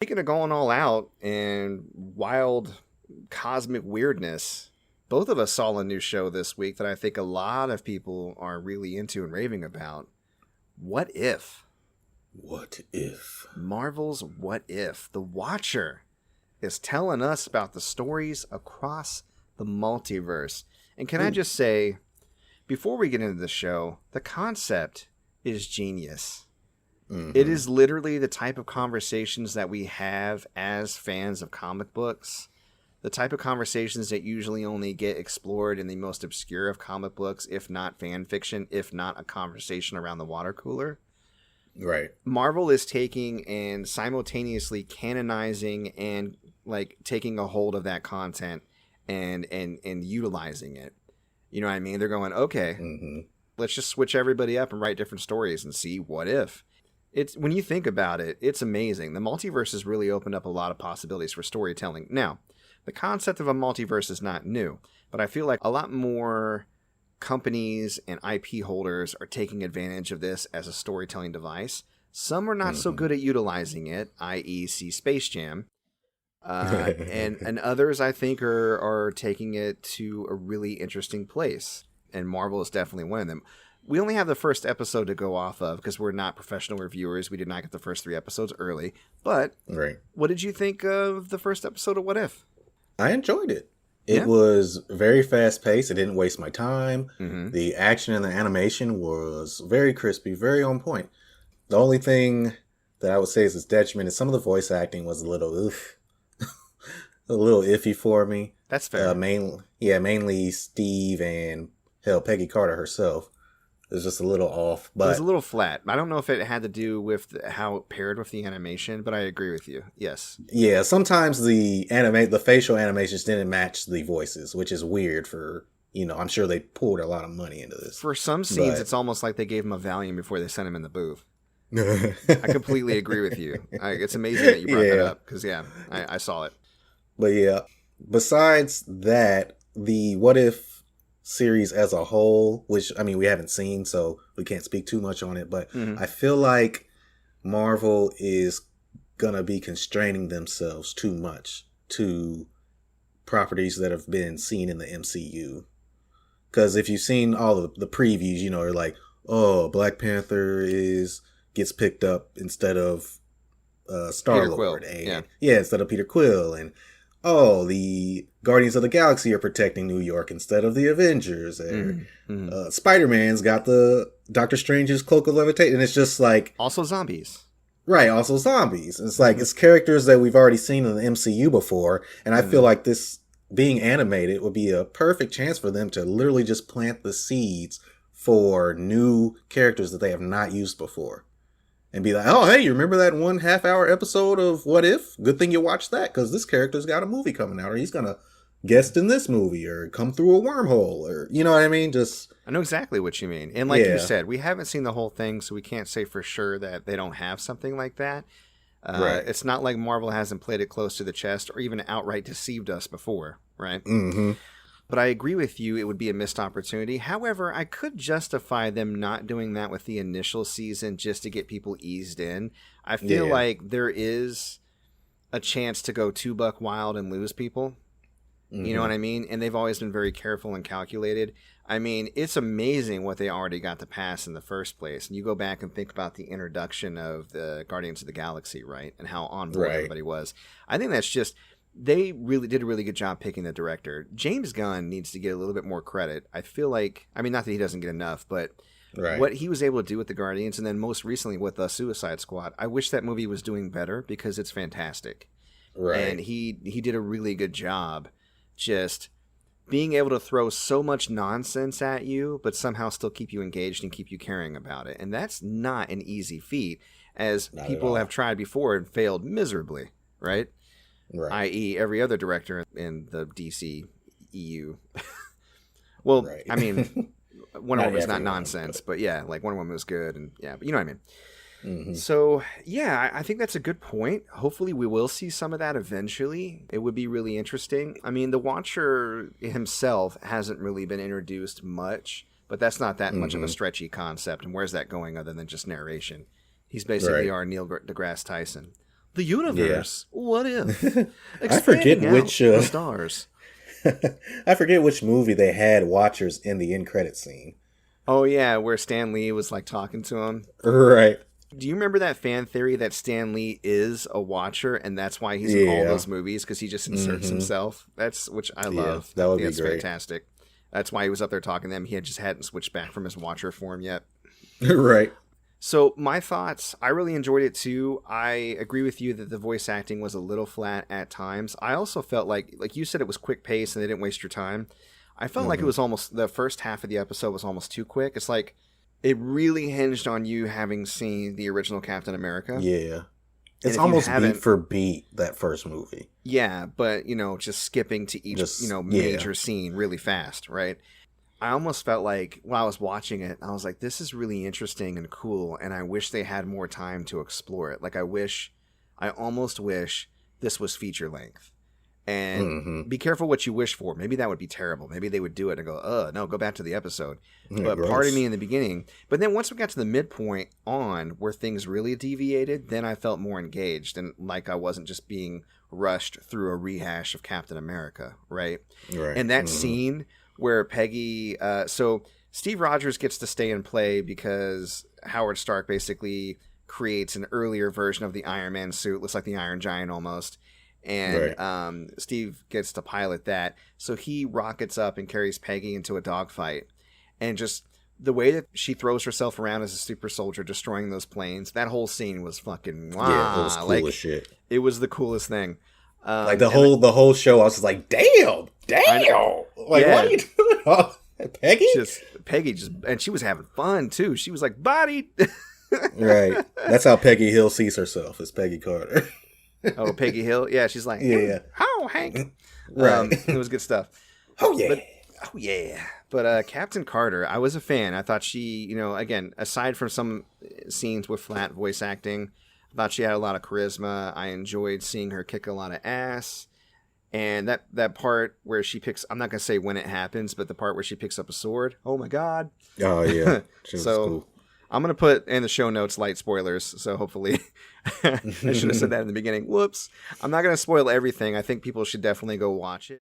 Speaking of going all out and wild cosmic weirdness, both of us saw a new show this week that I think a lot of people are really into and raving about. What If? What If? Marvel's What If. The Watcher is telling us about the stories across the multiverse. And can I just say, before we get into the show, the concept is genius. Mm-hmm. It is literally the type of conversations that we have as fans of comic books. The type of conversations that usually only get explored in the most obscure of comic books, if not fan fiction, if not a conversation around the water cooler. Right. Marvel is taking and simultaneously canonizing and like taking a hold of that content and utilizing it. You know what I mean? They're going, okay, let's just switch everybody up and write different stories and see what if. It's when you think about it, it's amazing. The multiverse has really opened up a lot of possibilities for storytelling. Now, the concept of a multiverse is not new, but I feel like a lot more companies and IP holders are taking advantage of this as a storytelling device. Some are not so good at utilizing it, i.e. see Space Jam. And others, I think, are taking it to a really interesting place. And Marvel is definitely one of them. We only have the first episode to go off of because we're not professional reviewers. We did not get the first 3 episodes early. But What did you think of the first episode of What If? I enjoyed it. It was very fast paced. It didn't waste my time. Mm-hmm. The action and the animation was very crispy, very on point. The only thing that I would say is its detriment is some of the voice acting was a little a little iffy for me. That's fair. Mainly Steve and Peggy Carter herself. It was just a little off. But it was a little flat. I don't know if it had to do with how it paired with the animation, but I agree with you. Yes. Yeah, sometimes the facial animations didn't match the voices, which is weird for, I'm sure they poured a lot of money into this. For some scenes, it's almost like they gave him a Valium before they sent him in the booth. I completely agree with you. It's amazing that you brought that up because, I saw it. But yeah, besides that, the What If series as a whole, which we haven't seen, so we can't speak too much on it, but I feel like Marvel is gonna be constraining themselves too much to properties that have been seen in the MCU. Because if you've seen all the previews, you're like, oh, Black Panther gets picked up instead of Star-Lord, instead of Peter Quill, and the Guardians of the Galaxy are protecting New York instead of the Avengers. And Spider-Man's got the Doctor Strange's cloak of levitation. And it's just like... Also zombies. Right, also zombies. It's like, it's characters that we've already seen in the MCU before. And I feel like this being animated would be a perfect chance for them to literally just plant the seeds for new characters that they have not used before. And be like, oh, hey, you remember that 1.5-hour episode of What If? Good thing you watched that, because this character's got a movie coming out, or he's going to guest in this movie, or come through a wormhole, or, you know what I mean? I know exactly what you mean. And like you said, we haven't seen the whole thing, so we can't say for sure that they don't have something like that. It's not like Marvel hasn't played it close to the chest, or even outright deceived us before, right? Mm-hmm. But I agree with you, it would be a missed opportunity. However, I could justify them not doing that with the initial season just to get people eased in. I feel like there is a chance to go too buck wild and lose people. Mm-hmm. You know what I mean? And they've always been very careful and calculated. It's amazing what they already got to pass in the first place. And you go back and think about the introduction of the Guardians of the Galaxy, right? And how on board everybody was. I think that's just... They really did a really good job picking the director. James Gunn needs to get a little bit more credit. I feel like, not that he doesn't get enough, but what he was able to do with the Guardians, and then most recently with the Suicide Squad, I wish that movie was doing better because it's fantastic. Right. And he did a really good job just being able to throw so much nonsense at you, but somehow still keep you engaged and keep you caring about it. And that's not an easy feat, as people have tried before and failed miserably, right? I.e. every other director in the DC EU. Well, Wonder Woman was not nonsense, but Wonder Woman was good, and but you know what I mean. Mm-hmm. So, I think that's a good point. Hopefully we will see some of that eventually. It would be really interesting. The Watcher himself hasn't really been introduced much, but that's not that much of a stretchy concept, and where's that going other than just narration? He's basically our Neil deGrasse Tyson. The universe. Yeah. What if? I forget which the stars. I forget which movie they had Watchers in the end credit scene. Oh yeah, where Stan Lee was like talking to him. Right. Do you remember that fan theory that Stan Lee is a Watcher and that's why he's in all those movies because he just inserts himself? Which I love. That would be great. Fantastic. That's why he was up there talking to them. He hadn't switched back from his Watcher form yet. Right. So my thoughts, I really enjoyed it too. I agree with you that the voice acting was a little flat at times. I also felt like you said, it was quick pace and they didn't waste your time. I felt like it was almost, the first half of the episode was almost too quick. It's like it really hinged on you having seen the original Captain America. Yeah. It's almost beat for beat, that first movie. Yeah, but, just skipping to each, major scene really fast, right? I almost felt like while I was watching it, I was like, this is really interesting and cool, and I wish they had more time to explore it. Like, I almost wish this was feature length. And be careful what you wish for. Maybe that would be terrible. Maybe they would do it and go, no, go back to the episode. But gross. Part of me in the beginning. But then once we got to the midpoint on where things really deviated, then I felt more engaged and like I wasn't just being rushed through a rehash of Captain America, right? And that scene where Peggy, so Steve Rogers gets to stay and play because Howard Stark basically creates an earlier version of the Iron Man suit, looks like the Iron Giant almost, and Steve gets to pilot that. So he rockets up and carries Peggy into a dogfight, and just the way that she throws herself around as a super soldier, destroying those planes, that whole scene was fucking wow. Yeah, it was cool as shit. It was the coolest thing. Like the whole show, I was just like, damn. Like, what are you doing? Peggy just, and she was having fun too. She was like, body. Right. That's how Peggy Hill sees herself, as Peggy Carter. Oh, Peggy Hill? Yeah, she's like, oh, Hank. Right. It was good stuff. Oh, yeah. But Captain Carter, I was a fan. I thought she, again, aside from some scenes with flat voice acting, I thought she had a lot of charisma. I enjoyed seeing her kick a lot of ass. And that part where she picks, I'm not going to say when it happens, but the part where she picks up a sword. Oh, my God. Oh, yeah. So cool. I'm going to put in the show notes light spoilers. So hopefully I should have said that in the beginning. Whoops. I'm not going to spoil everything. I think people should definitely go watch it.